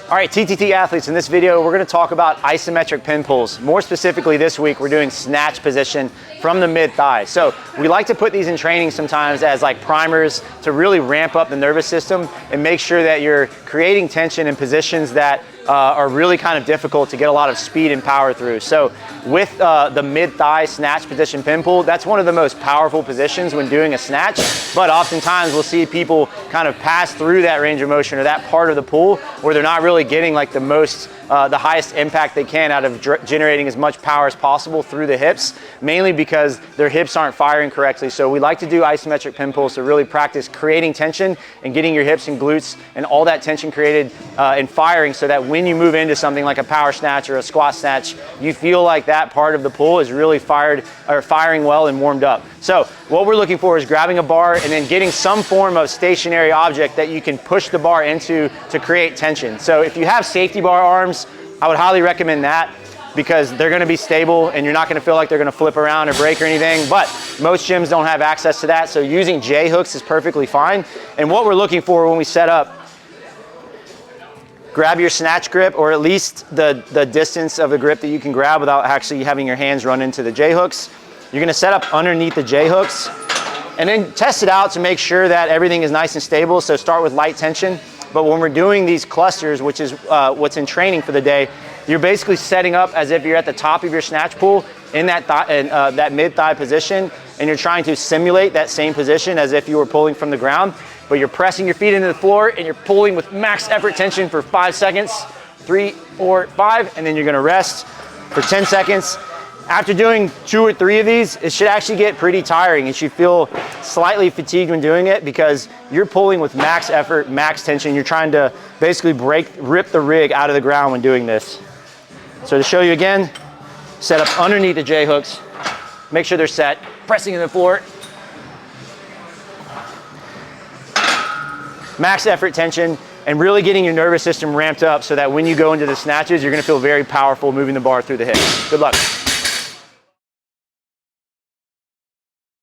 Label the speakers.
Speaker 1: All right, TTT athletes, in this video, we're gonna talk about isometric pin pulls. More specifically this week, we're doing snatch position from the mid-thigh. So we like to put these in training sometimes as like primers to really ramp up the nervous system and make sure that you're creating tension in positions that are really kind of difficult to get a lot of speed and power through. So with the mid-thigh snatch position pin pull, that's one of the most powerful positions when doing a snatch, but oftentimes we'll see people kind of pass through that range of motion or that part of the pull where they're not really getting like the most, the highest impact they can out of generating as much power as possible through the hips, mainly because their hips aren't firing correctly. So we like to do isometric pin pulls to really practice creating tension and getting your hips and glutes and all that tension created and firing, so that when you move into something like a power snatch or a squat snatch, you feel like that part of the pull is really firing well and warmed up. So what we're looking for is grabbing a bar and then getting some form of stationary object that you can push the bar into to create tension. So if you have safety bar arms, I would highly recommend that, because they're gonna be stable and you're not gonna feel like they're gonna flip around or break or anything, but most gyms don't have access to that, so using J hooks is perfectly fine. And what we're looking for when we set up, grab your snatch grip, or at least the distance of the grip that you can grab without actually having your hands run into the J hooks. You're gonna set up underneath the J hooks and then test it out to make sure that everything is nice and stable. So start with light tension. But when we're doing these clusters, which is what's in training for the day, you're basically setting up as if you're at the top of your snatch pull in that mid-thigh position, and you're trying to simulate that same position as if you were pulling from the ground, but you're pressing your feet into the floor and you're pulling with max effort tension for 5 seconds, 3, 4, 5, and then you're gonna rest for 10 seconds. After doing 2 or 3 of these, it should actually get pretty tiring. You should feel slightly fatigued when doing it because you're pulling with max effort, max tension. You're trying to basically rip the rig out of the ground when doing this. So to show you again, set up underneath the J hooks, make sure they're set, pressing in the floor. Max effort tension, and really getting your nervous system ramped up so that when you go into the snatches, you're gonna feel very powerful moving the bar through the hips. Good luck.